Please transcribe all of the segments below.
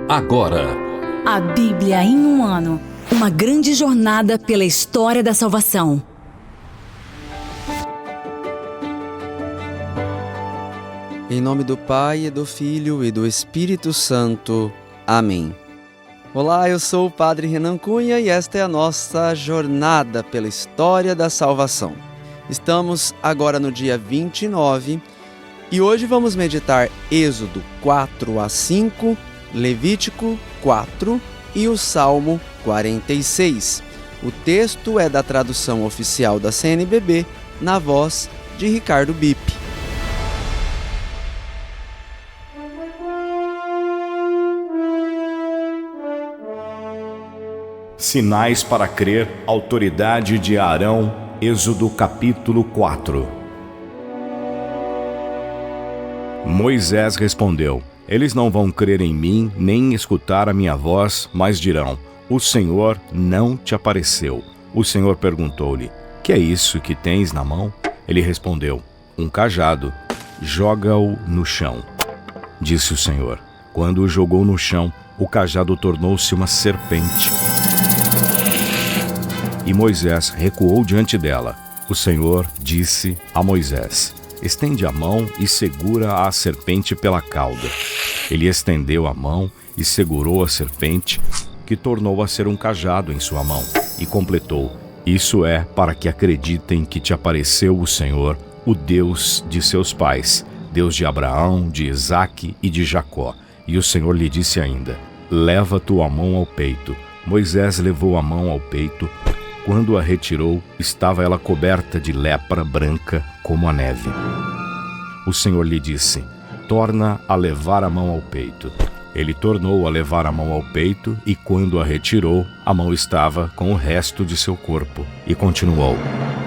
Agora, a Bíblia em um ano. Uma grande jornada pela história da salvação. Em nome do Pai, e do Filho e do Espírito Santo. Amém. Olá, eu sou o Padre Renan Cunha e esta é a nossa jornada pela história da salvação. Estamos agora no dia 29 e hoje vamos meditar Êxodo 4 a 5, Levítico 4 e o Salmo 46. O texto é da tradução oficial da CNBB, na voz de Ricardo Bippe. Sinais para crer, autoridade de Arão, Êxodo capítulo 4. Moisés respondeu: Eles não vão crer em mim, nem escutar a minha voz, mas dirão: O Senhor não te apareceu. O Senhor perguntou-lhe: Que é isso que tens na mão? Ele respondeu: Um cajado. Joga-o no chão. Disse o Senhor. Quando o jogou no chão, o cajado tornou-se uma serpente. E Moisés recuou diante dela. O Senhor disse a Moisés: Estende a mão e segura a serpente pela cauda. Ele estendeu a mão e segurou a serpente, que tornou a ser um cajado em sua mão, e completou: Isso é para que acreditem que te apareceu o Senhor, o Deus de seus pais, Deus de Abraão, de Isaque e de Jacó. E o Senhor lhe disse ainda: Leva tua mão ao peito. Moisés levou a mão ao peito. Quando a retirou, estava ela coberta de lepra branca como a neve. O Senhor lhe disse: Torna a levar a mão ao peito. Ele tornou a levar a mão ao peito, e quando a retirou, a mão estava com o resto de seu corpo. E continuou: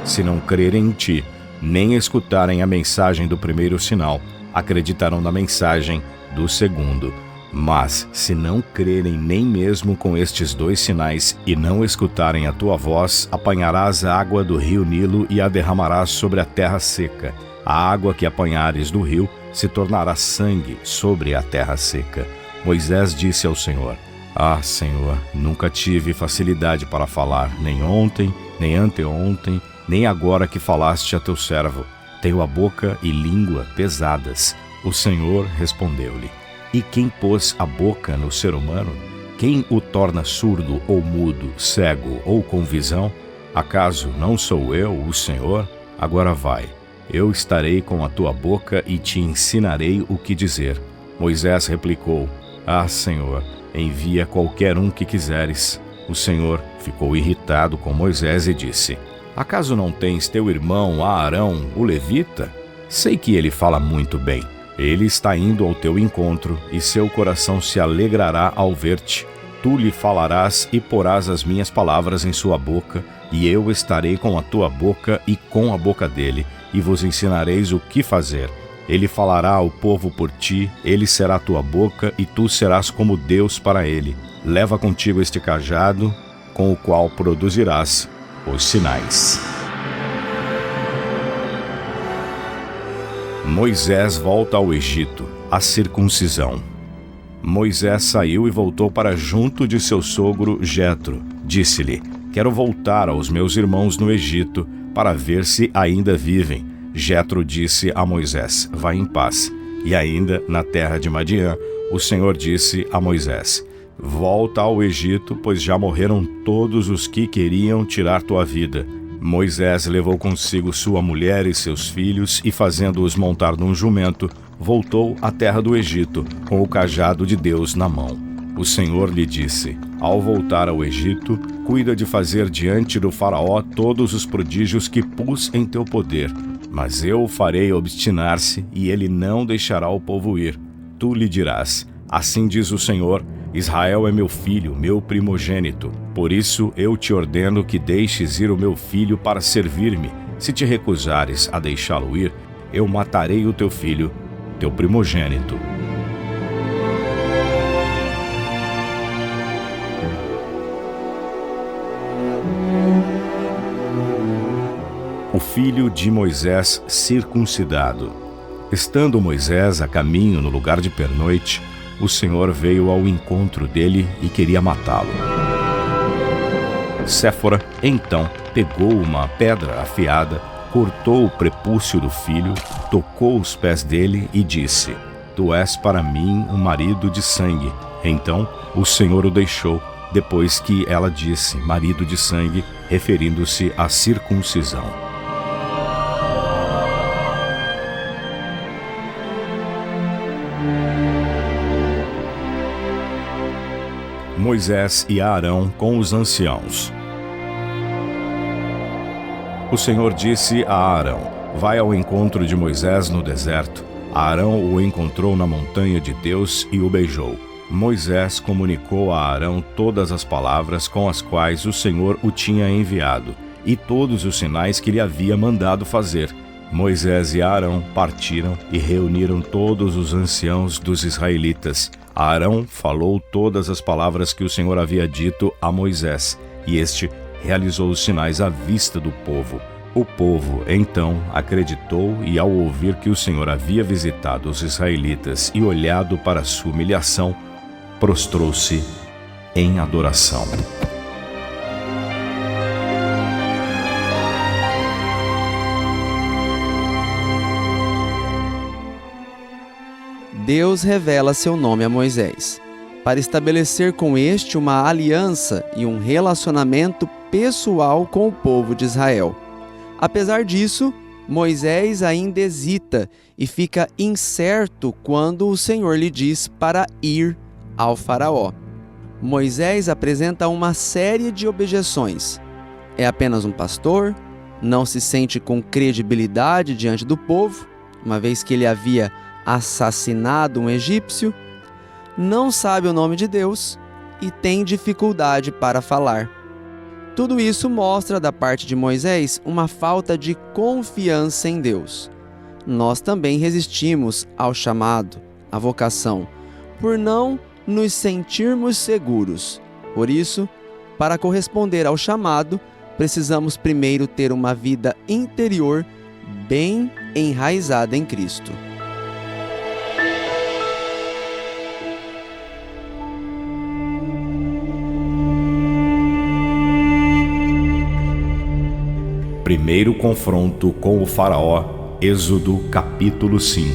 Se não crerem em ti, nem escutarem a mensagem do primeiro sinal, acreditarão na mensagem do segundo. Mas, se não crerem nem mesmo com estes dois sinais e não escutarem a tua voz, apanharás a água do rio Nilo e a derramarás sobre a terra seca. A água que apanhares do rio se tornará sangue sobre a terra seca. Moisés disse ao Senhor: Ah, Senhor, nunca tive facilidade para falar, nem ontem, nem anteontem, nem agora que falaste a teu servo. Tenho a boca e língua pesadas. O Senhor respondeu-lhe: E quem pôs a boca no ser humano? Quem o torna surdo ou mudo, cego ou com visão? Acaso não sou eu, o Senhor? Agora vai, eu estarei com a tua boca e te ensinarei o que dizer. Moisés replicou: Ah, Senhor, envia qualquer um que quiseres. O Senhor ficou irritado com Moisés e disse: Acaso não tens teu irmão Arão, o levita? Sei que ele fala muito bem. Ele está indo ao teu encontro, e seu coração se alegrará ao ver-te. Tu lhe falarás e porás as minhas palavras em sua boca, e eu estarei com a tua boca e com a boca dele, e vos ensinareis o que fazer. Ele falará ao povo por ti, ele será a tua boca, e tu serás como Deus para ele. Leva contigo este cajado, com o qual produzirás os sinais. Moisés volta ao Egito, a circuncisão. Moisés saiu e voltou para junto de seu sogro Jetro. Disse-lhe: Quero voltar aos meus irmãos no Egito, para ver se ainda vivem. Jetro disse a Moisés: Vai em paz. E ainda na terra de Madiã, o Senhor disse a Moisés: Volta ao Egito, pois já morreram todos os que queriam tirar tua vida. Moisés levou consigo sua mulher e seus filhos e, fazendo-os montar num jumento, voltou à terra do Egito, com o cajado de Deus na mão. O Senhor lhe disse: Ao voltar ao Egito, cuida de fazer diante do faraó todos os prodígios que pus em teu poder. Mas eu o farei obstinar-se, e ele não deixará o povo ir. Tu lhe dirás: Assim diz o Senhor: Israel é meu filho, meu primogênito. Por isso eu te ordeno que deixes ir o meu filho para servir-me. Se te recusares a deixá-lo ir, eu matarei o teu filho, teu primogênito. O filho de Moisés circuncidado. Estando Moisés a caminho no lugar de pernoite, o Senhor veio ao encontro dele e queria matá-lo. Séfora, então, pegou uma pedra afiada, cortou o prepúcio do filho, tocou os pés dele e disse: Tu és para mim um marido de sangue. Então o Senhor o deixou, depois que ela disse marido de sangue, referindo-se à circuncisão. Moisés e Arão com os anciãos. O Senhor disse a Arão: Vai ao encontro de Moisés no deserto. Arão o encontrou na montanha de Deus e o beijou. Moisés comunicou a Arão todas as palavras com as quais o Senhor o tinha enviado e todos os sinais que lhe havia mandado fazer. Moisés e Arão partiram e reuniram todos os anciãos dos israelitas. Arão falou todas as palavras que o Senhor havia dito a Moisés, e este realizou os sinais à vista do povo. O povo, então, acreditou e, ao ouvir que o Senhor havia visitado os israelitas e olhado para sua humilhação, prostrou-se em adoração. Deus revela seu nome a Moisés, para estabelecer com este uma aliança e um relacionamento pessoal com o povo de Israel. Apesar disso, Moisés ainda hesita e fica incerto quando o Senhor lhe diz para ir ao faraó. Moisés apresenta uma série de objeções. É apenas um pastor, não se sente com credibilidade diante do povo, uma vez que ele havia assassinado um egípcio, não sabe o nome de Deus e tem dificuldade para falar. Tudo isso mostra da parte de Moisés uma falta de confiança em Deus. Nós também resistimos ao chamado, à vocação, por não nos sentirmos seguros. Por isso, para corresponder ao chamado, precisamos primeiro ter uma vida interior bem enraizada em Cristo. Primeiro confronto com o faraó, Êxodo capítulo 5.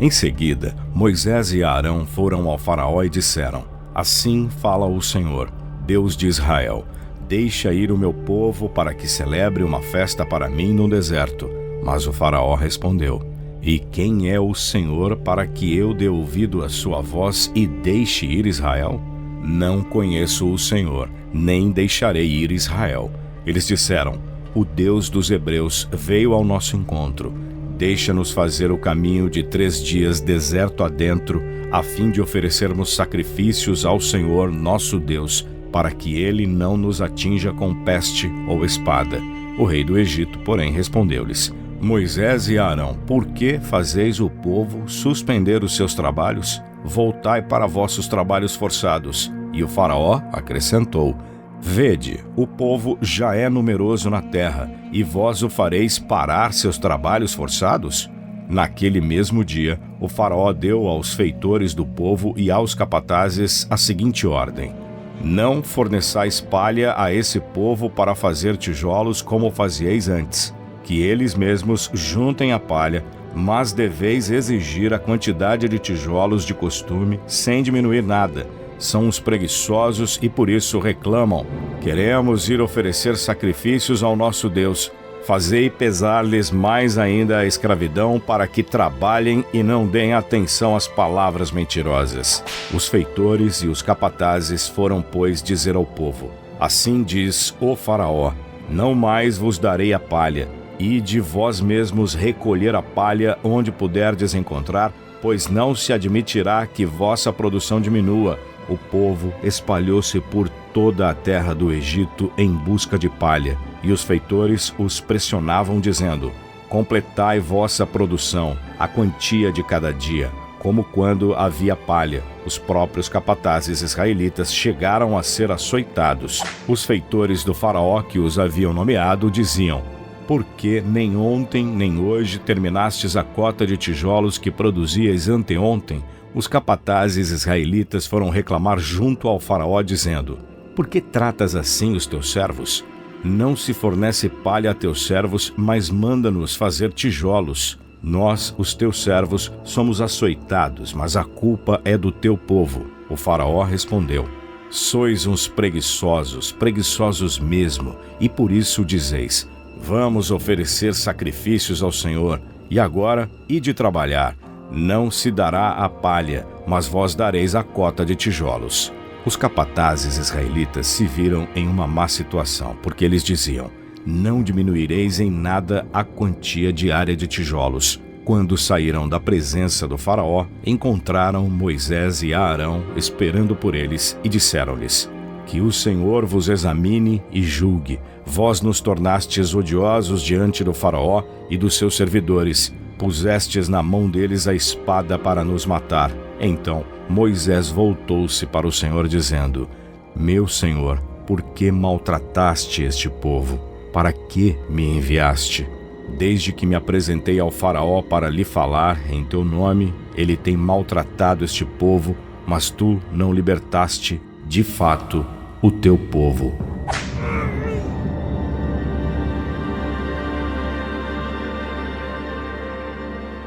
Em seguida, Moisés e Arão foram ao faraó e disseram: Assim fala o Senhor, Deus de Israel: Deixa ir o meu povo para que celebre uma festa para mim no deserto. Mas o faraó respondeu: E quem é o Senhor para que eu dê ouvido à sua voz e deixe ir Israel? Não conheço o Senhor, nem deixarei ir Israel. Eles disseram: O Deus dos Hebreus veio ao nosso encontro. Deixa-nos fazer o caminho de 3 dias deserto adentro, a fim de oferecermos sacrifícios ao Senhor nosso Deus, para que ele não nos atinja com peste ou espada. O rei do Egito, porém, respondeu-lhes: Moisés e Arão, por que fazeis o povo suspender os seus trabalhos? Voltai para vossos trabalhos forçados. E o faraó acrescentou: Vede, o povo já é numeroso na terra, e vós o fareis parar seus trabalhos forçados? Naquele mesmo dia, o faraó deu aos feitores do povo e aos capatazes a seguinte ordem: Não forneçais palha a esse povo para fazer tijolos como fazieis antes, que eles mesmos juntem a palha, mas deveis exigir a quantidade de tijolos de costume, sem diminuir nada. São os preguiçosos e por isso reclamam: Queremos ir oferecer sacrifícios ao nosso Deus. Fazei pesar-lhes mais ainda a escravidão, para que trabalhem e não deem atenção às palavras mentirosas. Os feitores e os capatazes foram, pois, dizer ao povo: Assim diz o faraó: Não mais vos darei a palha, e de vós mesmos recolher a palha onde puderdes encontrar, pois não se admitirá que vossa produção diminua. O povo espalhou-se por toda a terra do Egito em busca de palha, e os feitores os pressionavam, dizendo: Completai vossa produção, a quantia de cada dia. Como quando havia palha, os próprios capatazes israelitas chegaram a ser açoitados. Os feitores do faraó que os haviam nomeado diziam: Porque nem ontem nem hoje terminastes a cota de tijolos que produzíeis anteontem, os capatazes israelitas foram reclamar junto ao faraó, dizendo: Por que tratas assim os teus servos? Não se fornece palha a teus servos, mas manda-nos fazer tijolos. Nós, os teus servos, somos açoitados, mas a culpa é do teu povo. O faraó respondeu: Sois uns preguiçosos, preguiçosos mesmo, e por isso dizeis: Vamos oferecer sacrifícios ao Senhor, e agora ide trabalhar. Não se dará a palha, mas vós dareis a cota de tijolos. Os capatazes israelitas se viram em uma má situação, porque eles diziam: Não diminuireis em nada a quantia diária de tijolos. Quando saíram da presença do faraó, encontraram Moisés e Arão esperando por eles e disseram-lhes: Que o Senhor vos examine e julgue. Vós nos tornastes odiosos diante do faraó e dos seus servidores. Pusestes na mão deles a espada para nos matar. Então Moisés voltou-se para o Senhor dizendo: Meu Senhor, por que maltrataste este povo? Para que me enviaste? Desde que me apresentei ao faraó para lhe falar em teu nome, ele tem maltratado este povo, mas tu não libertaste, de fato, o teu povo.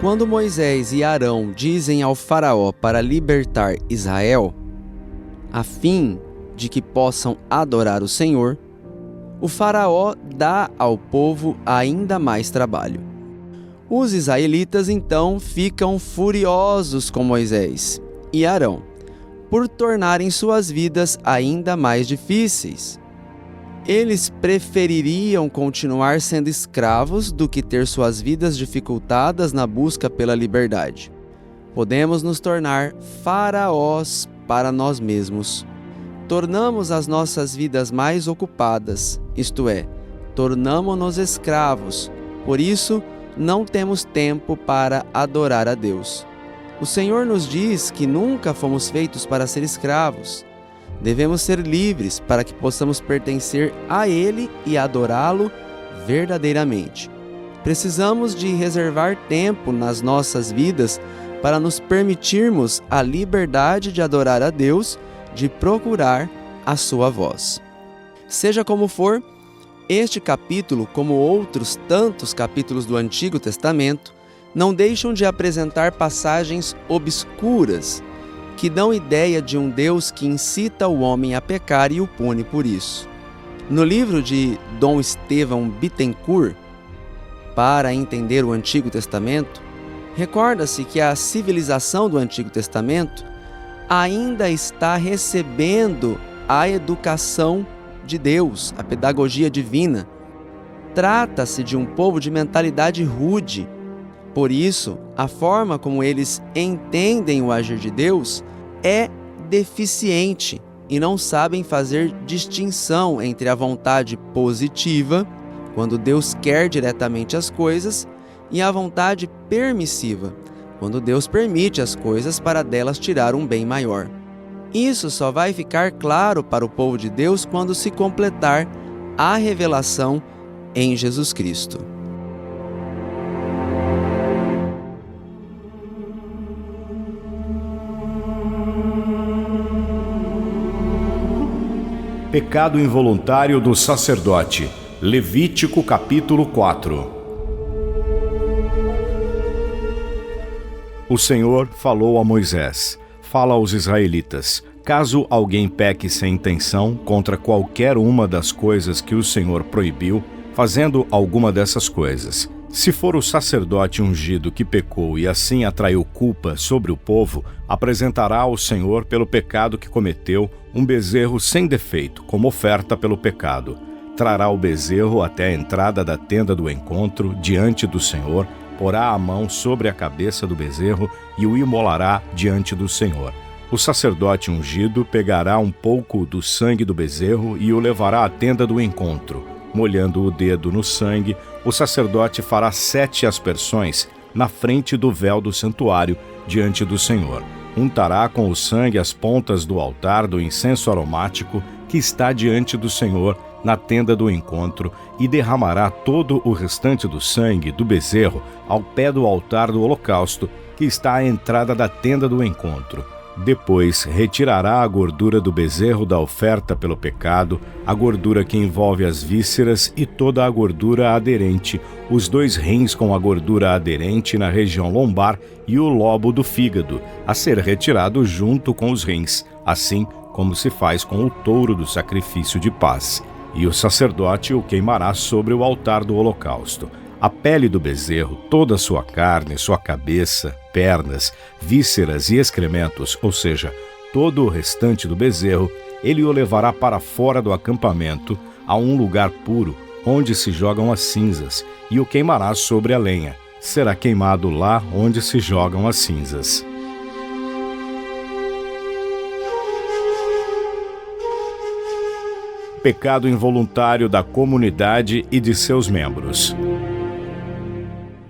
Quando Moisés e Arão dizem ao faraó para libertar Israel, a fim de que possam adorar o Senhor, o faraó dá ao povo ainda mais trabalho. Os israelitas então ficam furiosos com Moisés e Arão por tornarem suas vidas ainda mais difíceis. Eles prefeririam continuar sendo escravos do que ter suas vidas dificultadas na busca pela liberdade. Podemos nos tornar faraós para nós mesmos. Tornamos as nossas vidas mais ocupadas, isto é, tornamo-nos escravos. Por isso, não temos tempo para adorar a Deus. O Senhor nos diz que nunca fomos feitos para ser escravos. Devemos ser livres para que possamos pertencer a Ele e adorá-lo verdadeiramente. Precisamos de reservar tempo nas nossas vidas para nos permitirmos a liberdade de adorar a Deus, de procurar a sua voz. Seja como for, este capítulo, como outros tantos capítulos do Antigo Testamento, não deixam de apresentar passagens obscuras que dão ideia de um Deus que incita o homem a pecar e o pune por isso. No livro de Dom Estevão Bittencourt, Para Entender o Antigo Testamento, recorda-se que a civilização do Antigo Testamento ainda está recebendo a educação de Deus, a pedagogia divina. Trata-se de um povo de mentalidade rude. Por isso, a forma como eles entendem o agir de Deus é deficiente e não sabem fazer distinção entre a vontade positiva, quando Deus quer diretamente as coisas, e a vontade permissiva, quando Deus permite as coisas para delas tirar um bem maior. Isso só vai ficar claro para o povo de Deus quando se completar a revelação em Jesus Cristo. Pecado involuntário do sacerdote. Levítico capítulo 4. O Senhor falou a Moisés: Fala aos israelitas: caso alguém peque sem intenção contra qualquer uma das coisas que o Senhor proibiu, fazendo alguma dessas coisas, se for o sacerdote ungido que pecou e assim atraiu culpa sobre o povo, apresentará ao Senhor pelo pecado que cometeu um bezerro sem defeito, como oferta pelo pecado. Trará o bezerro até a entrada da tenda do encontro diante do Senhor, porá a mão sobre a cabeça do bezerro e o imolará diante do Senhor. O sacerdote ungido pegará um pouco do sangue do bezerro e o levará à tenda do encontro. Molhando o dedo no sangue, o sacerdote fará 7 aspersões na frente do véu do santuário diante do Senhor. Untará com o sangue as pontas do altar do incenso aromático que está diante do Senhor na tenda do encontro e derramará todo o restante do sangue do bezerro ao pé do altar do holocausto, que está à entrada da tenda do encontro. Depois retirará a gordura do bezerro da oferta pelo pecado, a gordura que envolve as vísceras e toda a gordura aderente, os 2 rins com a gordura aderente na região lombar e o lobo do fígado, a ser retirado junto com os rins, assim como se faz com o touro do sacrifício de paz. E o sacerdote o queimará sobre o altar do holocausto. A pele do bezerro, toda a sua carne, sua cabeça, pernas, vísceras e excrementos, ou seja, todo o restante do bezerro, ele o levará para fora do acampamento, a um lugar puro, onde se jogam as cinzas, e o queimará sobre a lenha. Será queimado lá onde se jogam as cinzas. Pecado involuntário da comunidade e de seus membros.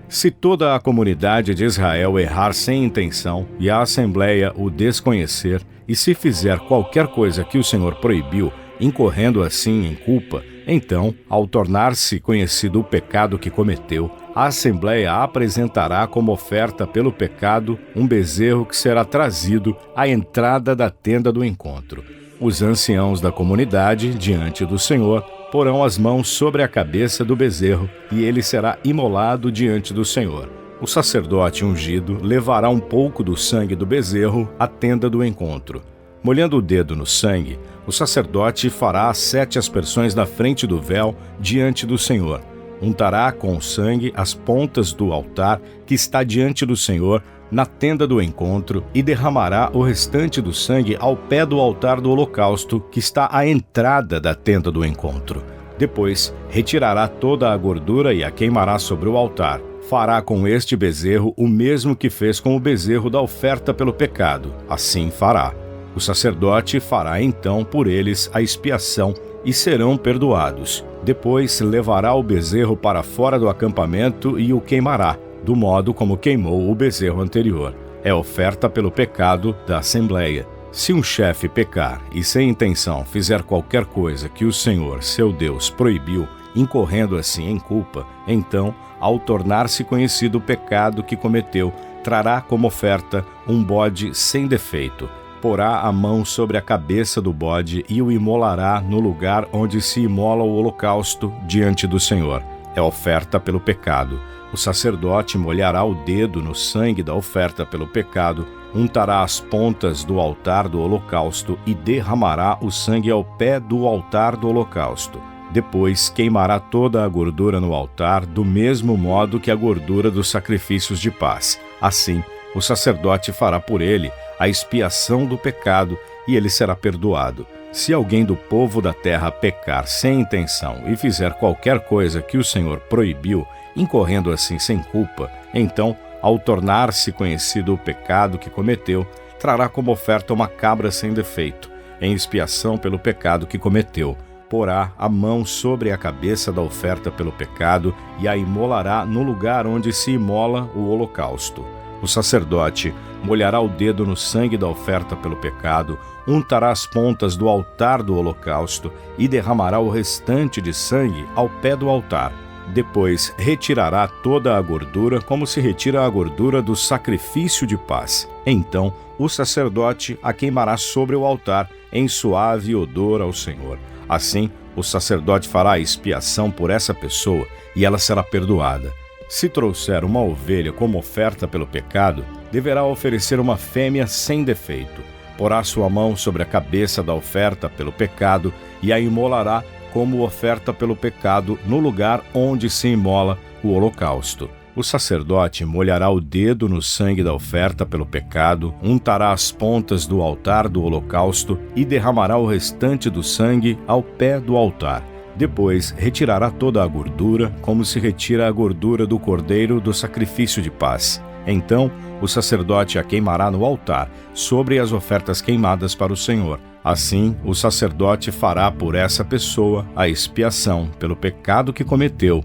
Se toda a comunidade de Israel errar sem intenção e a Assembleia o desconhecer, e se fizer qualquer coisa que o Senhor proibiu, incorrendo assim em culpa, então, ao tornar-se conhecido o pecado que cometeu, a Assembleia apresentará como oferta pelo pecado um bezerro que será trazido à entrada da tenda do encontro. Os anciãos da comunidade, diante do Senhor, porão as mãos sobre a cabeça do bezerro, e ele será imolado diante do Senhor. O sacerdote ungido levará um pouco do sangue do bezerro à tenda do encontro. Molhando o dedo no sangue, o sacerdote fará 7 aspersões na frente do véu diante do Senhor. Untará com o sangue as pontas do altar que está diante do Senhor na tenda do encontro e derramará o restante do sangue ao pé do altar do holocausto que está à entrada da tenda do encontro. Depois, retirará toda a gordura e a queimará sobre o altar. Fará com este bezerro o mesmo que fez com o bezerro da oferta pelo pecado. Assim fará. O sacerdote fará então por eles a expiação e serão perdoados. Depois levará o bezerro para fora do acampamento e o queimará, do modo como queimou o bezerro anterior. É oferta pelo pecado da Assembleia. Se um chefe pecar e sem intenção fizer qualquer coisa que o Senhor, seu Deus, proibiu, incorrendo assim em culpa, então, ao tornar-se conhecido o pecado que cometeu, trará como oferta um bode sem defeito. Porá a mão sobre a cabeça do bode e o imolará no lugar onde se imola o holocausto diante do Senhor. É oferta pelo pecado. O sacerdote molhará o dedo no sangue da oferta pelo pecado, untará as pontas do altar do holocausto e derramará o sangue ao pé do altar do holocausto. Depois queimará toda a gordura no altar, do mesmo modo que a gordura dos sacrifícios de paz. Assim, o sacerdote fará por ele a expiação do pecado e ele será perdoado. Se alguém do povo da terra pecar sem intenção e fizer qualquer coisa que o Senhor proibiu, incorrendo assim sem culpa, então, ao tornar-se conhecido o pecado que cometeu, trará como oferta uma cabra sem defeito, em expiação pelo pecado que cometeu. Porá a mão sobre a cabeça da oferta pelo pecado e a imolará no lugar onde se imola o holocausto. O sacerdote molhará o dedo no sangue da oferta pelo pecado, untará as pontas do altar do holocausto e derramará o restante de sangue ao pé do altar. Depois retirará toda a gordura, como se retira a gordura do sacrifício de paz. Então o sacerdote a queimará sobre o altar em suave odor ao Senhor. Assim, o sacerdote fará a expiação por essa pessoa e ela será perdoada. Se trouxer uma ovelha como oferta pelo pecado, deverá oferecer uma fêmea sem defeito. Porá sua mão sobre a cabeça da oferta pelo pecado e a imolará como oferta pelo pecado no lugar onde se imola o holocausto. O sacerdote molhará o dedo no sangue da oferta pelo pecado, untará as pontas do altar do holocausto e derramará o restante do sangue ao pé do altar. Depois retirará toda a gordura, como se retira a gordura do cordeiro do sacrifício de paz. Então o sacerdote a queimará no altar, sobre as ofertas queimadas para o Senhor. Assim, o sacerdote fará por essa pessoa a expiação pelo pecado que cometeu,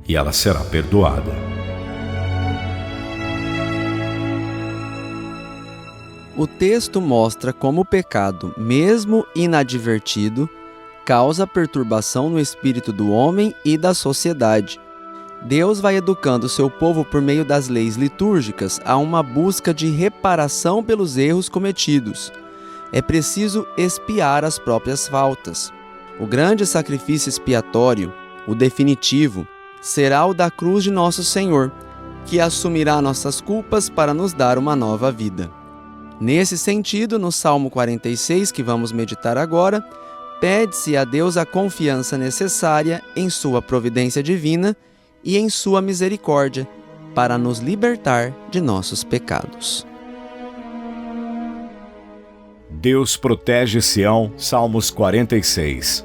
e ela será perdoada. O texto mostra como o pecado, mesmo inadvertido, causa perturbação no espírito do homem e da sociedade. Deus vai educando seu povo por meio das leis litúrgicas a uma busca de reparação pelos erros cometidos. É preciso expiar as próprias faltas. O grande sacrifício expiatório, o definitivo, será o da cruz de nosso Senhor, que assumirá nossas culpas para nos dar uma nova vida. Nesse sentido, no Salmo 46, que vamos meditar agora, pede-se a Deus a confiança necessária em sua providência divina e em sua misericórdia, para nos libertar de nossos pecados. Deus protege Sião, Salmos 46.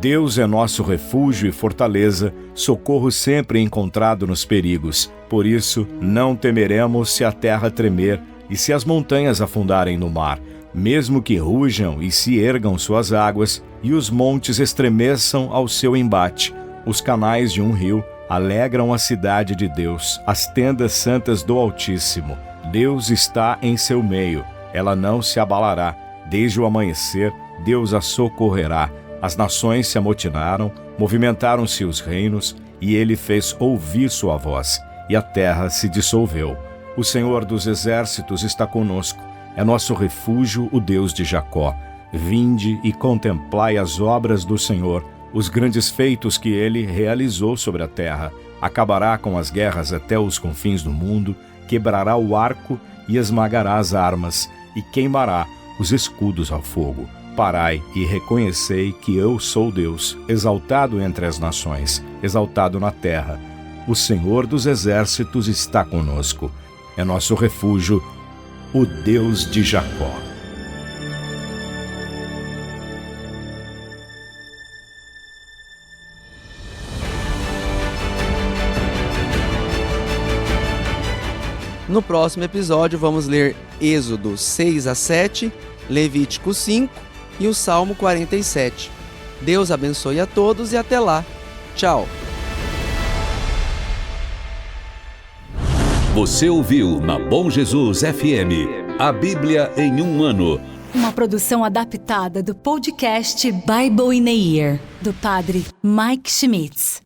Deus é nosso refúgio e fortaleza, socorro sempre encontrado nos perigos. Por isso, não temeremos se a terra tremer e se as montanhas afundarem no mar, mesmo que rujam e se ergam suas águas e os montes estremeçam ao seu embate. Os canais de um rio alegram a cidade de Deus, as tendas santas do Altíssimo. Deus está em seu meio, ela não se abalará. Desde o amanhecer, Deus a socorrerá. As nações se amotinaram, movimentaram-se os reinos, e ele fez ouvir sua voz, e a terra se dissolveu. O Senhor dos exércitos está conosco, é nosso refúgio, o Deus de Jacó. Vinde e contemplai as obras do Senhor, os grandes feitos que ele realizou sobre a terra. Acabará com as guerras até os confins do mundo, quebrará o arco e esmagará as armas, e queimará os escudos ao fogo. Parai e reconhecei que eu sou Deus, exaltado entre as nações, exaltado na terra. O Senhor dos exércitos está conosco. É nosso refúgio, o Deus de Jacó. No próximo episódio vamos ler Êxodo 6 a 7, Levítico 5 e o Salmo 47. Deus abençoe a todos e até lá. Tchau. Você ouviu na Bom Jesus FM, a Bíblia em um ano. Uma produção adaptada do podcast Bible in a Year, do padre Mike Schmitz.